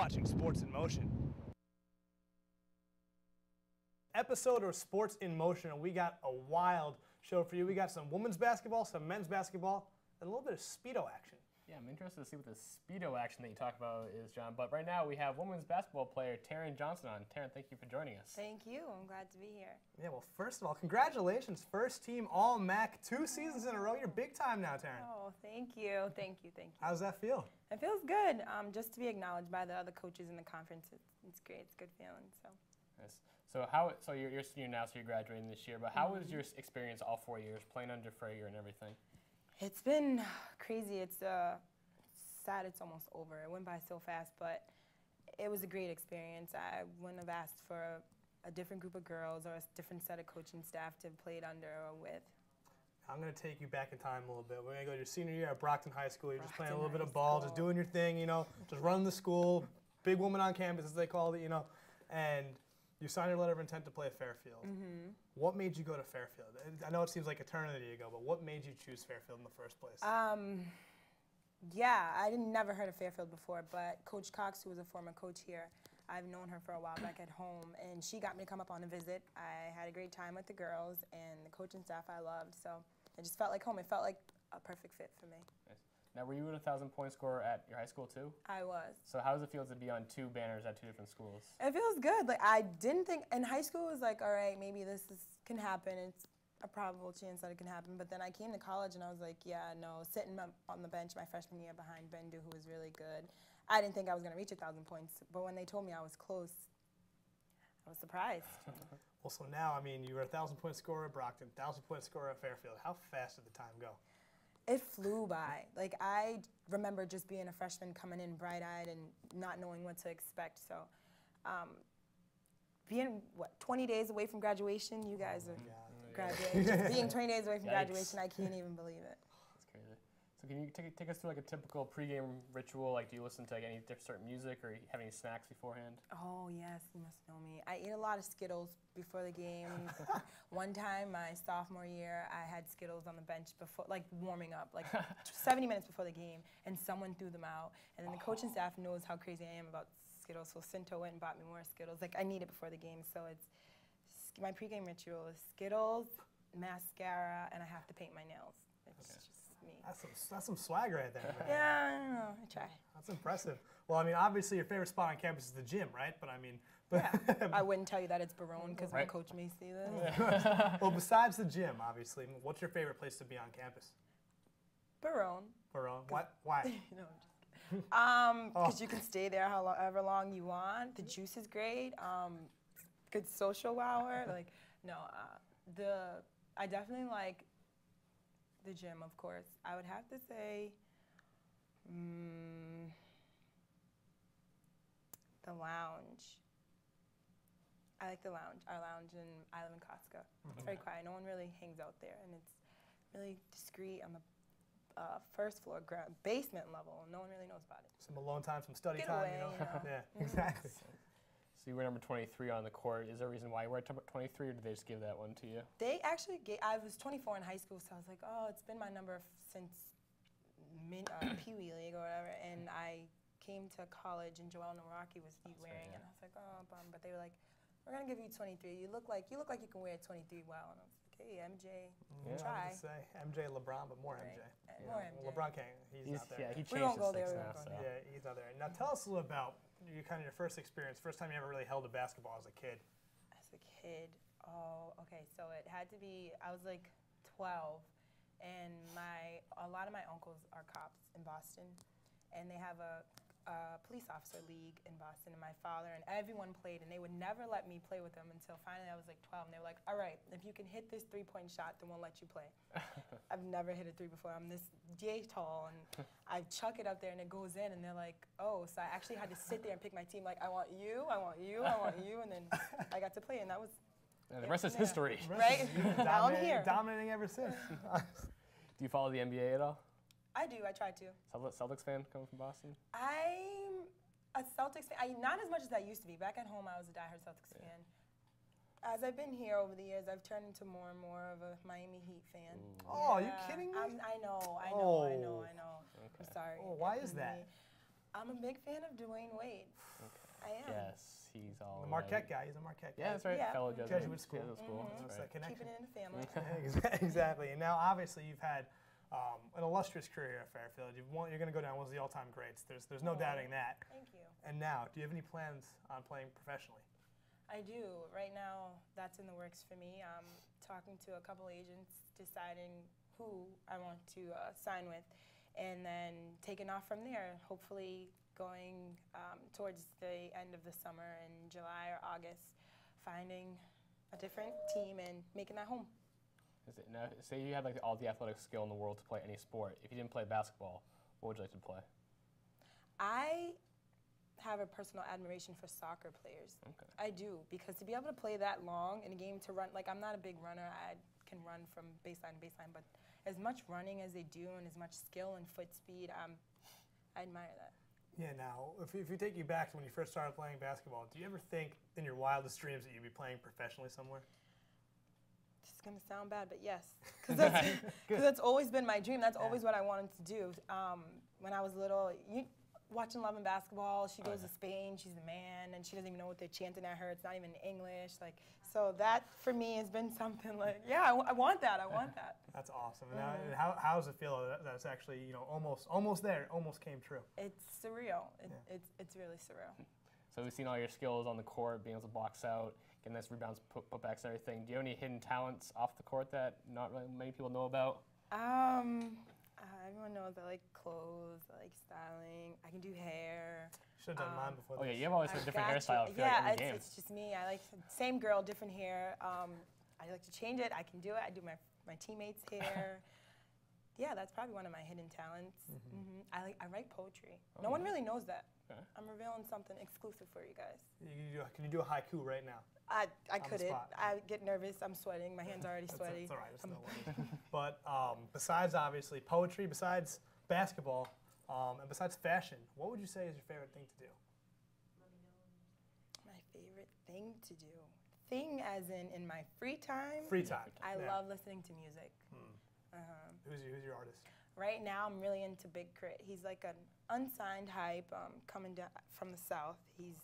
watching Sports in Motion. Episode of Sports in Motion, and we got a wild show for you. We got some women's basketball, some men's basketball, and a little bit of Speedo action. Yeah, I'm interested to see what the Speedo action that you talk about is, John. But right now we have women's basketball player Taryn Johnson on. Taryn, thank you for joining us. Thank you. I'm glad to be here. Yeah, well, first of all, congratulations. First team All-MAC 2 seasons in a row. You're big time now, Taryn. Oh, thank you. Thank you. Thank you. How does that feel? It feels good. Just to be acknowledged by the other coaches in the conference, it's great. It's a good feeling. So. Yes. So you're a senior now, so you're graduating this year. But how was your experience all 4 years, playing under Frager and everything? It's been crazy. It's sad it's almost over. It went by so fast, but it was a great experience. I wouldn't have asked for a different group of girls or a different set of coaching staff to have played under or with. I'm going to take you back in time a little bit. We're going to go to your senior year at Brockton High School. You're just playing a little bit of ball, just doing your thing, you know, just running the school, big woman on campus, as they call it, you know, and you signed your letter of intent to play at Fairfield. Mm-hmm. What made you go to Fairfield? I know it seems like eternity ago, but what made you choose Fairfield in the first place? Yeah, I never heard of Fairfield before, but Coach Cox, who was a former coach here, I've known her for a while back at home, and she got me to come up on a visit. I had a great time with the girls, and the coaching staff I loved, so it just felt like home. It felt like a perfect fit for me. Nice. Now, were you an 1,000-point scorer at your high school too? I was. So how does it feel to be on 2 banners at 2 different schools? It feels good. Like, I didn't think, in high school it was like, all right, maybe can happen. It's a probable chance that it can happen. But then I came to college and I was like, yeah, no, sitting on the bench my freshman year behind Bendu, who was really good. I didn't think I was going to reach 1,000 points. But when they told me I was close, I was surprised. Well, so now, I mean, you were a 1,000-point scorer at Brockton, 1,000-point scorer at Fairfield. How fast did the time go? It flew by. Like, I remember just being a freshman coming in bright-eyed and not knowing what to expect. So being, 20 days away from graduation, you guys are graduating. Just being 20 days away from graduation, I can't even believe it. That's crazy. So can you take us through like a typical pregame ritual? Like, do you listen to like any certain music or have any snacks beforehand? Oh yes, you must know me. I eat a lot of Skittles before the game. One time, my sophomore year, I had Skittles on the bench before, like warming up, like 70 minutes before the game, and someone threw them out. And then the coaching staff knows how crazy I am about Skittles, so Cinto went and bought me more Skittles. Like, I need it before the game, so it's my pregame ritual is Skittles, mascara, and I have to paint my nails. It's just me. That's some swag right there, man. Yeah, I don't know. I try. That's impressive. Well, I mean, obviously your favorite spot on campus is the gym, right? But I mean, yeah. I wouldn't tell you that it's Barone because my coach may see this. Well, besides the gym, obviously, what's your favorite place to be on campus? Barone. Barone. What? Why? No, I'm just kidding. Because you can stay there however long you want. The juice is great. Good social hour. Like, no, I definitely like the gym, of course. I would have to say the lounge. I like the lounge. Our lounge, and I live in Costco. It's very quiet. No one really hangs out there, and it's really discreet on the first floor, basement level. No one really knows about it. Some alone time, some study Get time, away, you know? you know? Yeah, exactly. So you were number 23 on the court. Is there a reason why you were at 23, or did they just give that one to you? They actually gave, I was 24 in high school, so I was like, oh, it's been my number since Pee Wee League or whatever, and I came to college and Joelle Nawrocki was wearing it, and I was like, oh, bum. But they were like, we're gonna give you 23. You look like you can wear 23 well, and I was like, hey, MJ, try. I was gonna say MJ, LeBron, but more MJ. Yeah. More MJ. Well, LeBron can't. He's not there. Yeah, he changed we won't go his there. now, so. Yeah, he's not there. Now tell us a little about your first experience, first time you ever really held a basketball as a kid. As a kid, oh, okay. So it had to be. I was like 12, and a lot of my uncles are cops in Boston, and they have a police officer league in Boston, and my father and everyone played, and they would never let me play with them until finally I was like 12, and they were like, all right, if you can hit this three-point shot, then we'll let you play. I've never hit a three before. I'm this yay tall, and I chuck it up there, and it goes in, and they're like, oh, so I actually had to sit there and pick my team, like, I want you, I want you, I want you, and then I got to play, and that was the rest is history. Right? Down here. Dominating ever since. Do you follow the NBA at all? I do. I try to. Celtics fan coming from Boston? I'm a Celtics fan. Not as much as I used to be. Back at home, I was a diehard Celtics fan. As I've been here over the years, I've turned into more and more of a Miami Heat fan. Ooh. Oh, yeah. Are you kidding me? I know. Okay. I'm sorry. Oh, why is that? I'm a big fan of Dwayne Wade. I am. Yes, he's all The Marquette guy. He's a Marquette guy. Yeah, that's right. Yeah. Fellow Jesuit school. That's right. That connection. Keeping it in the family. Exactly. And now, obviously, you've had an illustrious career at Fairfield. You're going to go down one of the all-time greats. There's no doubting that. Thank you. And now, do you have any plans on playing professionally? I do. Right now, that's in the works for me. I'm talking to a couple agents, deciding who I want to sign with, and then taking off from there, hopefully going towards the end of the summer in July or August, finding a different team and making that home. Now, say you had like all the athletic skill in the world to play any sport. If you didn't play basketball, what would you like to play? I have a personal admiration for soccer players. Okay. I do, because to be able to play that long in a game, to run, like I'm not a big runner, I can run from baseline to baseline, but as much running as they do and as much skill and foot speed, I admire that. Yeah, now, if you take you back to when you first started playing basketball, do you ever think in your wildest dreams that you'd be playing professionally somewhere? This is going to sound bad, but yes, because that's always been my dream. That's always what I wanted to do. When I was little, watching Love and Basketball, she goes to Spain, she's the man, and she doesn't even know what they're chanting at her. It's not even English. Like, so that for me has been something like, yeah, I want that. I want that. That's awesome. And now, how does it feel that it's actually almost there, almost came true? It's surreal. It's really surreal. So we've seen all your skills on the court, being able to box out, getting nice rebounds, putbacks, and everything. Do you have any hidden talents off the court that not really many people know about? Everyone knows I like clothes, I like styling, I can do hair. Should have done mine before. Oh yeah, you have always a different hairstyle. Yeah, like, in the it's just me. I like same girl, different hair. I like to change it. I can do it. I do my teammates' hair. Yeah, that's probably one of my hidden talents. I write poetry. No one really knows that. Okay. I'm revealing something exclusive for you guys. Can you do a haiku right now? I couldn't. I get nervous. I'm sweating. My hands are already sweaty. That's all right. It's no worries. But besides, obviously, poetry, besides basketball, and besides fashion, what would you say is your favorite thing to do? My favorite thing to do? Thing as in my free time? Free time. I love listening to music. Who's your artist? Right now, I'm really into Big Crit. He's like an unsigned hype coming down from the South. He's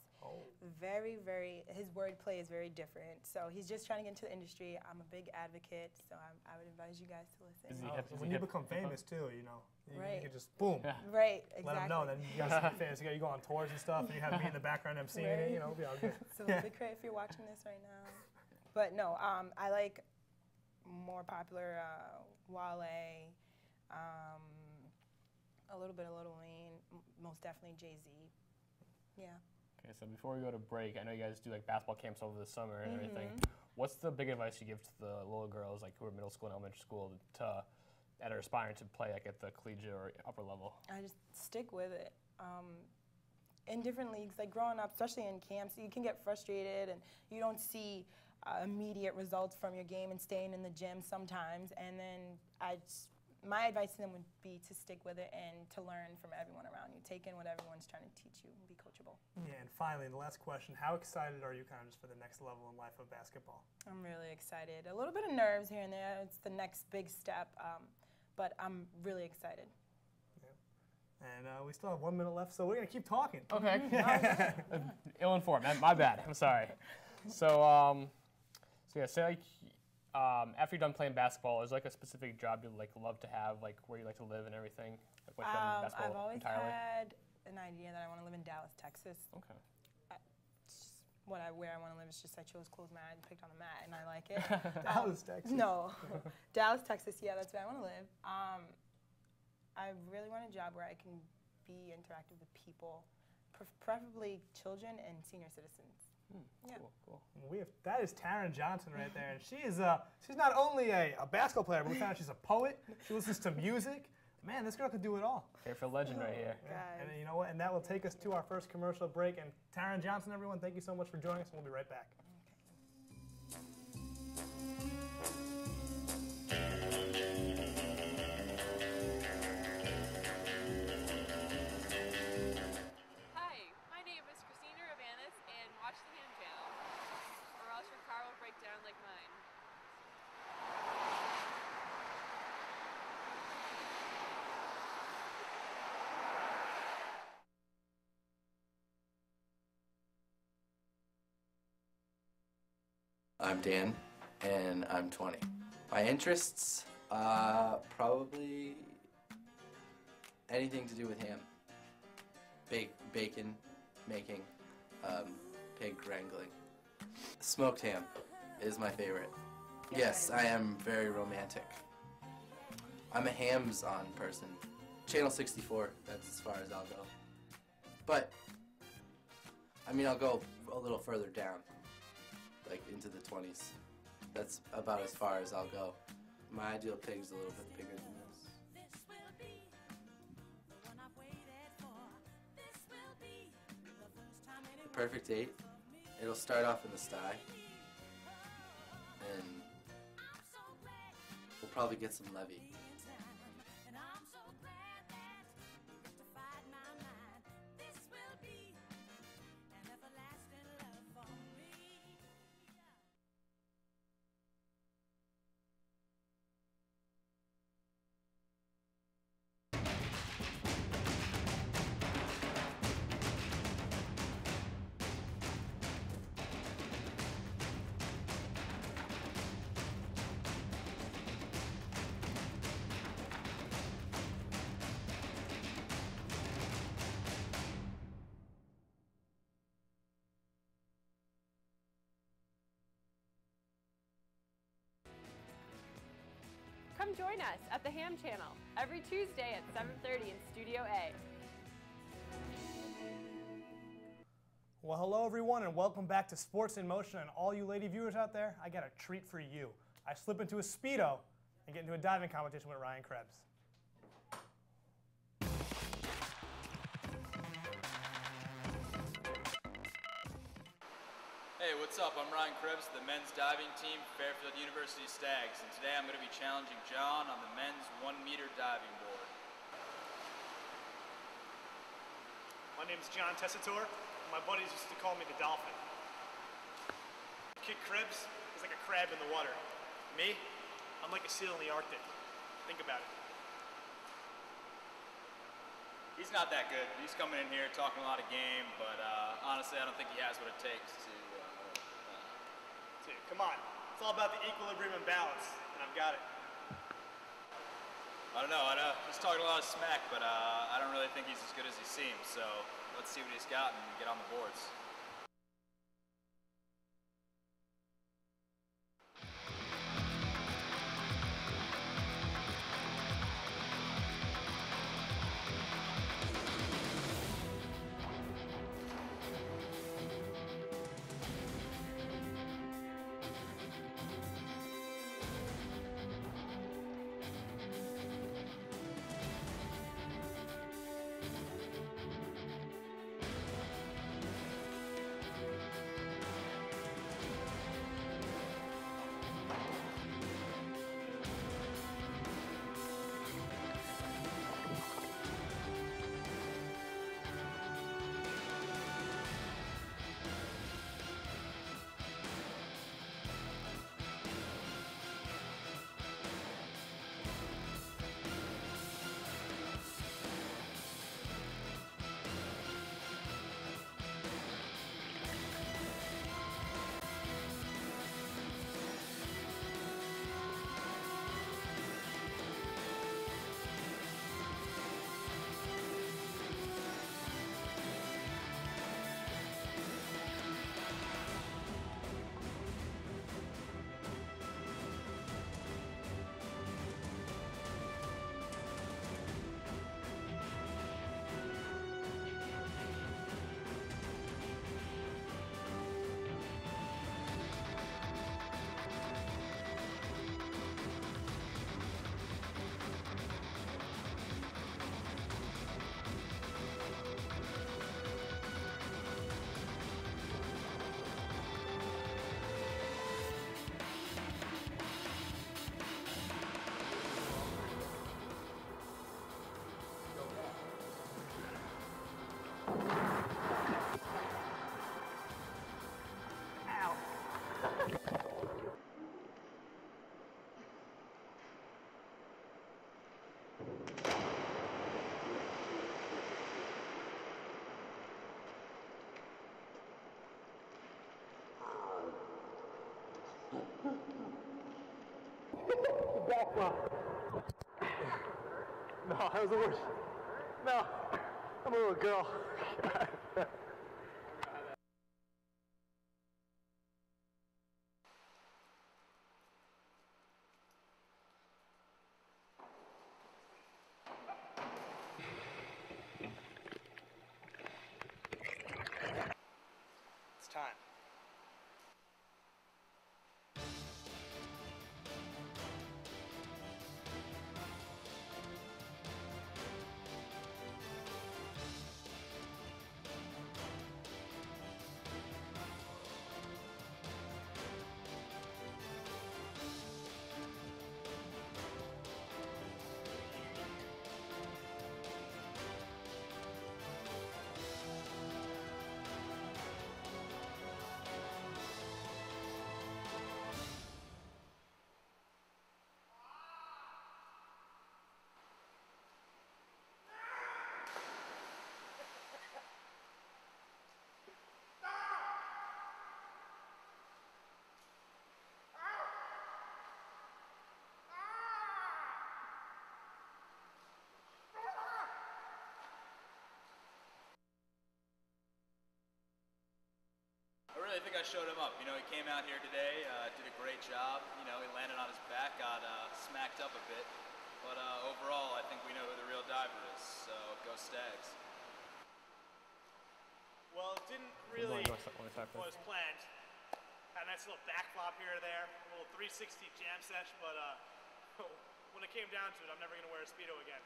his wordplay is very different. So he's just trying to get into the industry. I'm a big advocate, so I would advise you guys to listen. When you become famous too, you can just boom. Right, exactly. Let them know. Then you guys are famous. You go on tours and stuff, and you have me in the background emceeing it. It'll be all good. So Big Crit, if you're watching this right now. But no, I like more popular Wale, a little bit of Lil Wayne, most definitely Jay-Z. Yeah. Okay, so before we go to break, I know you guys do like basketball camps over the summer and everything. What's the big advice you give to the little girls like who are middle school and elementary school that are aspiring to play like at the collegiate or upper level? I just stick with it. In different leagues, like growing up, especially in camps, you can get frustrated and you don't see immediate results from your game and staying in the gym sometimes. And then my advice to them would be to stick with it and to learn from everyone around you. Take in what everyone's trying to teach you and be coachable. Yeah, and finally, the last question, how excited are you kind of just for the next level in life of basketball? I'm really excited. A little bit of nerves here and there. It's the next big step, but I'm really excited. Yeah. And we still have 1 minute left, so we're going to keep talking. Okay. Ill-informed. My bad. I'm sorry. So yeah, say like, after you're done playing basketball, is like a specific job you'd like love to have, like where you like to live and everything? Like what you've done in basketball I've always entirely? had an idea that I want to live in Dallas, Texas. Okay. Where I want to live is just I chose close my eyes and picked on a mat, and I like it. Dallas, Texas. No, Dallas, Texas. Yeah, that's where I want to live. I really want a job where I can be interactive with people, preferably children and senior citizens. Yeah. Cool. That is Taryn Johnson right there, and she's not only a basketball player, but we found out she's a poet. She listens to music. Man, this girl could do it all. Fairfield legend right here. Yeah. And you know what? And that will take us to our first commercial break. And Taryn Johnson, everyone, thank you so much for joining us. We'll be right back. I'm Dan, and I'm 20. My interests, probably anything to do with ham. Bacon making, pig wrangling. Smoked ham is my favorite. Yes, I am very romantic. I'm a hams-on person. Channel 64, that's as far as I'll go. But, I mean, I'll go a little further down, like into the 20s. That's about as far as I'll go. My ideal pig's a little bit bigger than this. The perfect date, it'll start off in the sty, and we'll probably get some levy. Come join us at the Ham Channel every Tuesday at 7:30 in Studio A. Well, hello everyone, and welcome back to Sports in Motion. And all you lady viewers out there, I got a treat for you. I slip into a Speedo and get into a diving competition with Ryan Krebs. Hey, what's up? I'm Ryan Krebs, the men's diving team, Fairfield University Stags, and today I'm going to be challenging John on the men's 1-meter diving board. My name's John Tessitore, and my buddies used to call me the Dolphin. Kid Krebs is like a crab in the water. Me, I'm like a seal in the Arctic. Think about it. He's not that good. He's coming in here talking a lot of game, but honestly, I don't think he has what it takes to... Dude, come on. It's all about the equilibrium and balance, and I've got it. I don't know. He's talking a lot of smack, but I don't really think he's as good as he seems, so let's see what he's got and get on the boards. Back flop. No, that was the worst. No, I'm a little girl. It's time. I really think I showed him up. You know, he came out here today, did a great job. You know, he landed on his back, got smacked up a bit. But overall, I think we know who the real diver is. So go Stags. Well, it didn't really go as planned. Had a nice little back flop here or there, a little 360 jam sesh, but when it came down to it, I'm never going to wear a Speedo again.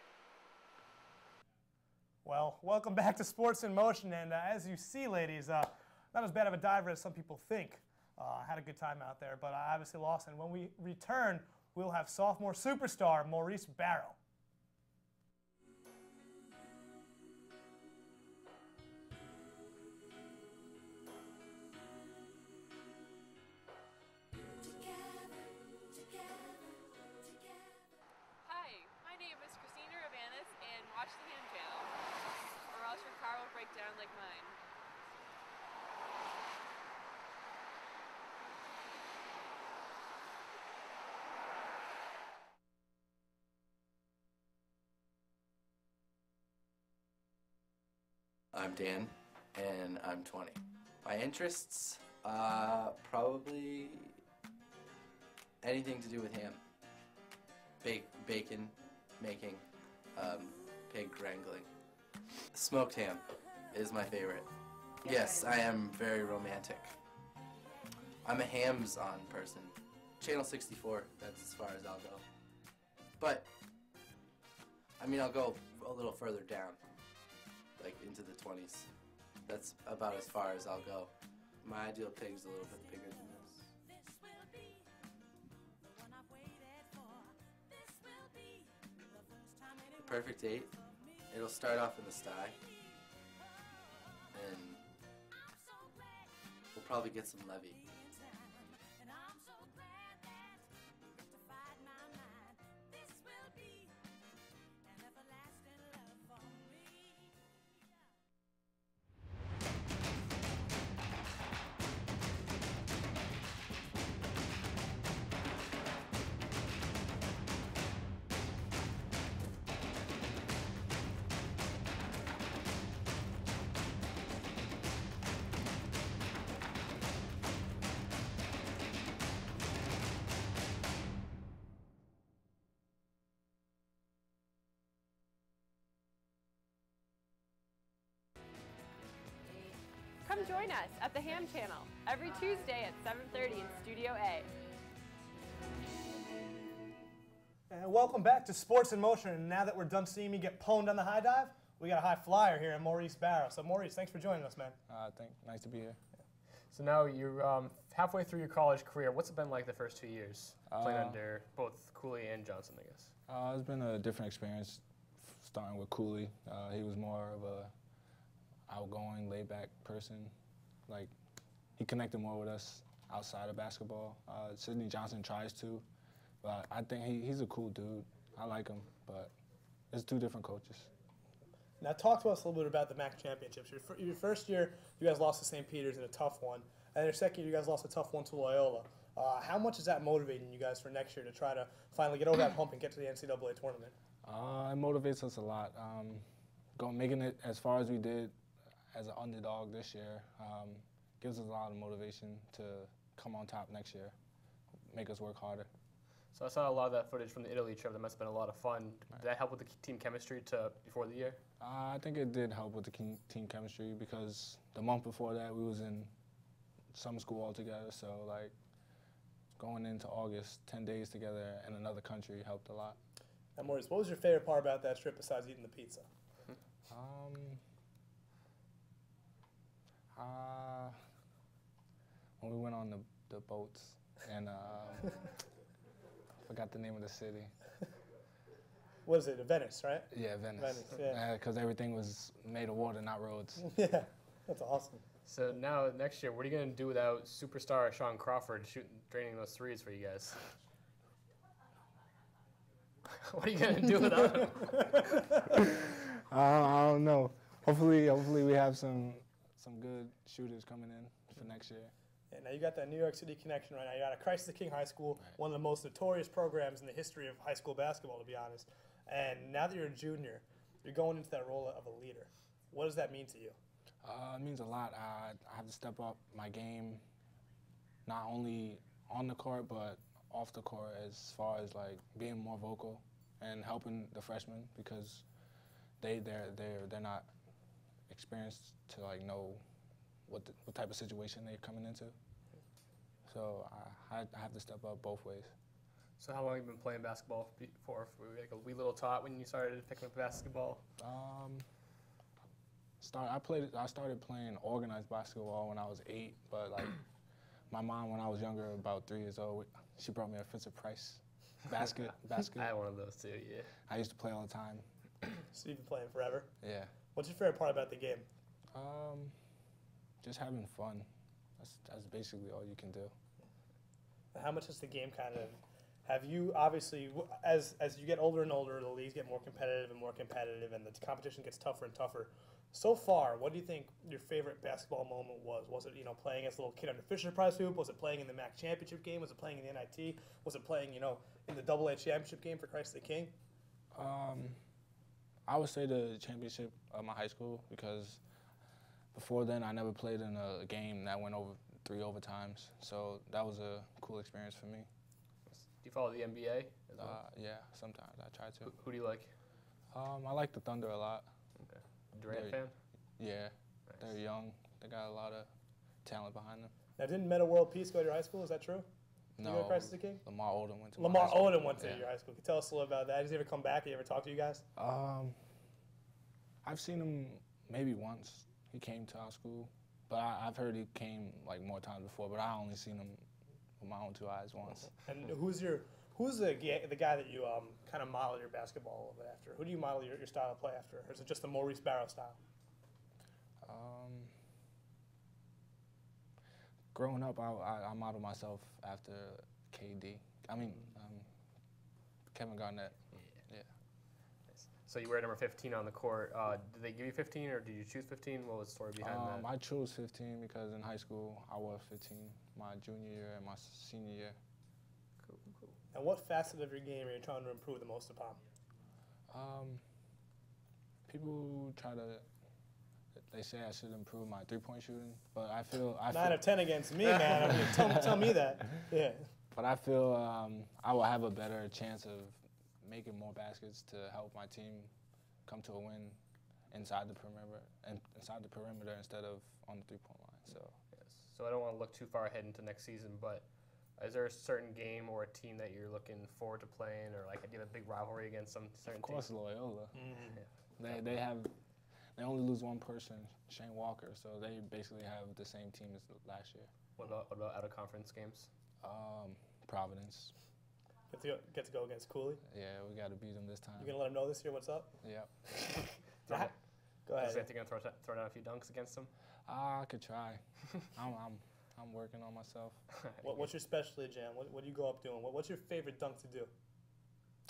Well, welcome back to Sports in Motion, and as you see, ladies, not as bad of a diver as some people think. I had a good time out there, but I obviously lost, and when we return, we'll have sophomore superstar Maurice Barrow. Hi, my name is Christina Ravanis, and watch the Ham Channel, or else your car will break down like mine. I'm Dan, and I'm 20. My interests, probably anything to do with ham. Bacon making, pig wrangling. Smoked ham is my favorite. Yes, I am very romantic. I'm a hams-on person. Channel 64, that's as far as I'll go. But, I mean, I'll go a little further down, like into the 20s. That's about as far as I'll go. My ideal pig's a little bit bigger than this. The perfect date, it'll start off in the sty, and we'll probably get some levy. Come join us at the Ham Channel every Tuesday at 7:30 in Studio A. And welcome back to Sports in Motion. And now that we're done seeing me get pwned on the high dive, we got a high flyer here in Maurice Barrow. So Maurice, thanks for joining us, man. Nice to be here. So now you're halfway through your college career. What's it been like the first 2 years playing under both Cooley and Johnson, I guess? It's been a different experience starting with Cooley. He was more of a outgoing, laid-back person. Like, he connected more with us outside of basketball. Sidney Johnson tries to, but I think he's a cool dude. I like him, but it's two different coaches. Now talk to us a little bit about the MAC championships. Your first year, you guys lost to St. Peter's in a tough one, and your second year, you guys lost a tough one to Loyola. How much is that motivating you guys for next year to try to finally get over that hump and get to the NCAA tournament? It motivates us a lot. Making it as far as we did as an underdog this year gives us a lot of motivation to come on top next year, make us work harder. So I saw a lot of that footage from the Italy trip. That must have been a lot of fun. Did that help with the team chemistry before the year? I think it did help with the team chemistry because the month before that we was in summer school all together. So like going into August, 10 days together in another country helped a lot. And Maurice, what was your favorite part about that trip besides eating the pizza? When we went on the boats and forgot the name of the city. What is it? Venice, right? Yeah, Venice. Venice, yeah. Because everything was made of water, not roads. Yeah, that's awesome. So now next year, what are you going to do without superstar Sean Crawford draining those threes for you guys? What are you going to do without him? I don't know. Hopefully we have some good shooters coming in for next year. Yeah, now you got that New York City connection right now. You got a Christ the King High School, one of the most notorious programs in the history of high school basketball, to be honest. And now that you're a junior, you're going into that role of a leader. What does that mean to you? It means a lot. I have to step up my game, not only on the court but off the court, as far as like being more vocal and helping the freshmen because they're not experienced to like know what type of situation they're coming into. So I have to step up both ways. So how long have you been playing basketball for? Were you like a wee little tot when you started picking up basketball? I started playing organized basketball when I was 8, but like my mom, when I was younger, about 3 years old, she brought me a Fisher Price basket. I had one of those too, yeah. I used to play all the time. So you've been playing forever? Yeah. What's your favorite part about the game? Just having fun. That's basically all you can do. How much has the game kind of, have you obviously, as you get older and older, the leagues get more competitive and the competition gets tougher and tougher. So far, what do you think your favorite basketball moment was? Was it, playing as a little kid under Fisher Price hoop? Was it playing in the MAC championship game? Was it playing in the NIT? Was it playing, in the AA championship game for Christ the King? I would say the championship of my high school because before then I never played in a game that went over 3 overtimes. So that was a cool experience for me. Do you follow the NBA as well? Yeah, sometimes I try to. Who do you like? I like the Thunder a lot. Okay. Durant fan? Yeah. Nice. They're young. They got a lot of talent behind them. Now, didn't Meta World Peace go to your high school? Is that true? No. You go to Christ the King? Lamar Odom went to Lamar my high school. Odom went to your high school. Can you tell us a little about that? Does he ever come back? He ever talk to you guys? I've seen him maybe once. He came to our school, but I've heard he came like more times before. But I only seen him with my own 2 eyes once. And who's the guy that you kind of model your basketball a little bit after? Who do you model your style of play after, or is it just the Maurice Barrow style? Growing up, I modeled myself after KD. Kevin Garnett. Yeah. Nice. So you wear number 15 on the court. Did they give you 15, or did you choose 15? What was the story behind that? I chose 15 because in high school I wore 15 my junior year and my senior year. Cool. And what facet of your game are you trying to improve the most upon? People they say I should improve my three-point shooting, but I feel 9 out of 10 against me, man. I mean, tell me that. Yeah. But I feel I will have a better chance of making more baskets to help my team come to a win inside the perimeter instead of on the three-point line. So. Yes. So I don't want to look too far ahead into next season, but is there a certain game or a team that you're looking forward to playing, or like do you have a big rivalry against some certain team? Of course, Loyola. Mm-hmm. Yeah. They only lose one person, Shane Walker, so they basically have the same team as last year. What about out of conference games? Providence. Get to go against Cooley? Yeah, we got to beat them this time. You gonna let him know this year what's up? Yep. Go ahead. Is you gonna throw down a few dunks against them? I could try. I'm working on myself. What's your specialty, Jan? What do you go up doing? What's your favorite dunk to do?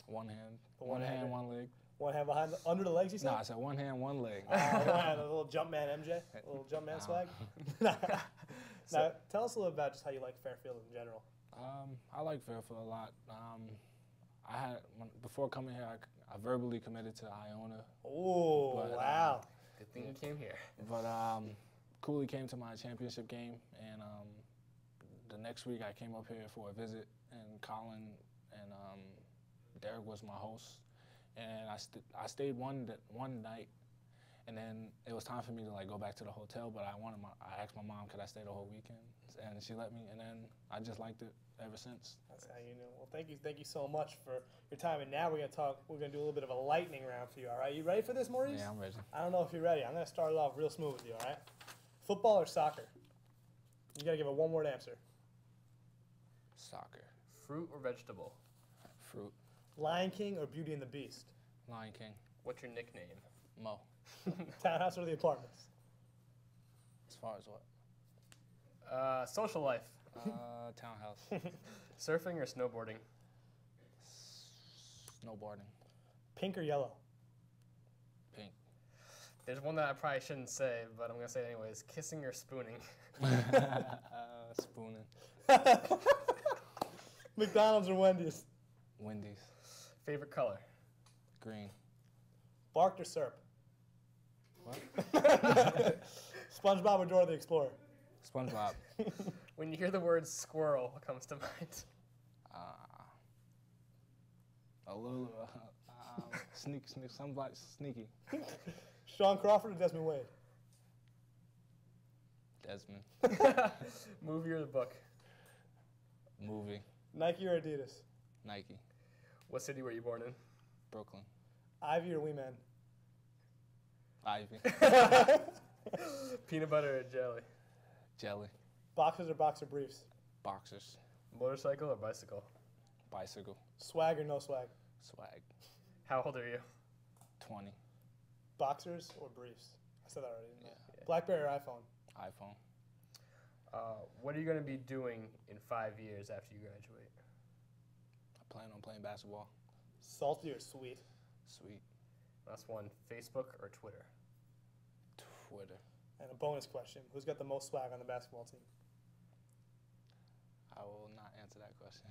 One hand. One hand, one leg. One hand under the legs, you said? No, I said one hand, one leg. A little Jumpman MJ? A little Jumpman swag? Now, tell us a little about just how you like Fairfield in general. I like Fairfield a lot. Before coming here, I verbally committed to Iona. Oh, wow. Good thing you came here. But Cooley came to my championship game, and the next week I came up here for a visit, and Colin and Derek was my host, and I stayed one night, and then it was time for me to like go back to the hotel, but I asked my mom, could I stay the whole weekend, and she let me, and then I just liked it ever since. That's how you know. Well, thank you so much for your time, and now we're gonna do a little bit of a lightning round for you. All right, you ready for this, Maurice? Yeah, I'm ready. I don't know if you're ready. I'm gonna start it off real smooth with you. All right, football or soccer? You gotta give a one-word answer. Soccer. Fruit or vegetable? Fruit. Lion King or Beauty and the Beast? Lion King. What's your nickname? Mo. Townhouse or the apartments? As far as what? Social life. Townhouse. Surfing or snowboarding? Snowboarding. Pink or yellow? Pink. There's one that I probably shouldn't say, but I'm gonna say it anyways. Kissing or spooning? Spooning. McDonald's or Wendy's? Wendy's. Favorite color? Green. Barked or Serp? What? SpongeBob or Dora the Explorer? SpongeBob. When you hear the word squirrel, what comes to mind? A little sneaky. Sean Crawford or Desmond Wade? Desmond. Movie or the book? Movie. Nike or Adidas? Nike. What city were you born in? Brooklyn. Ivy or Wee Man? Ivy. Peanut butter or jelly? Jelly. Boxers or boxer briefs? Boxers. Motorcycle or bicycle? Bicycle. Swag or no swag? Swag. How old are you? 20. Boxers or briefs? I said that already, didn't I? Yeah. BlackBerry or iPhone? iPhone. What are you going to be doing in 5 years after you graduate? I plan on playing basketball. Salty or sweet? Sweet. Last one, Facebook or Twitter? Twitter. And a bonus question. Who's got the most swag on the basketball team? I will not answer that question.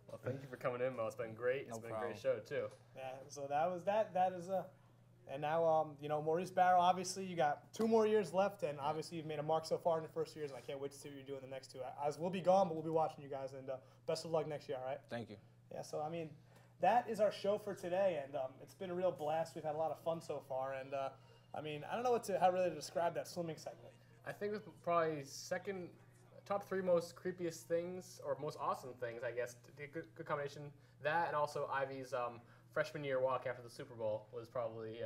Well, thank you for coming in, Mo. It's been great. It's been a great show, too. Yeah, so that was that. That is and now, Maurice Barrow, obviously you got 2 more years left, and obviously you've made a mark so far in the first years, and I can't wait to see what you're doing the next 2. As we'll be gone, but we'll be watching you guys, and best of luck next year, all right? Thank you. Yeah, so, that is our show for today, and it's been a real blast. We've had a lot of fun so far, and, I don't know how really to describe that swimming segment. I think it's probably top 3 most creepiest things, or most awesome things, I guess. Good combination. That and also Ivy's freshman year walk after the Super Bowl was probably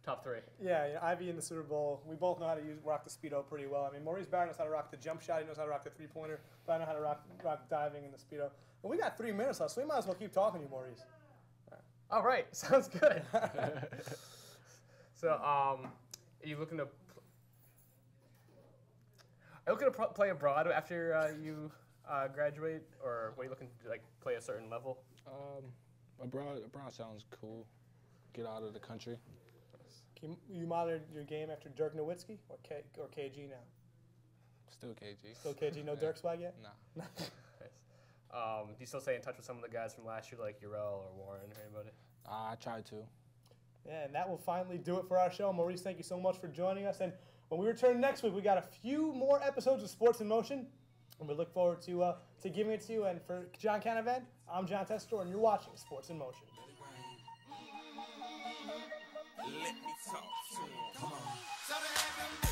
top 3. Yeah, Ivy in the Super Bowl. We both know how to rock the Speedo pretty well. Maurice Barrow knows how to rock the jump shot. He knows how to rock the three-pointer. But I know how to rock diving in the Speedo. But we got 3 minutes left, so we might as well keep talking to you, Maurice. All right. Sounds good. So, are you looking to play abroad after you graduate, or were you looking to play a certain level? Abroad sounds cool. Get out of the country. Can you monitor your game after Dirk Nowitzki or KG now? Still KG. Still KG. No Dirk swag yet? Nah. Nice. Do you still stay in touch with some of the guys from last year, like Urel or Warren or anybody? I tried to. Yeah, and that will finally do it for our show. Maurice, thank you so much for joining us. And when we return next week, we got a few more episodes of Sports in Motion, and we look forward to giving it to you. And for John Canavan, I'm John Tessitore, and you're watching Sports in Motion. Let me talk to him. Come on.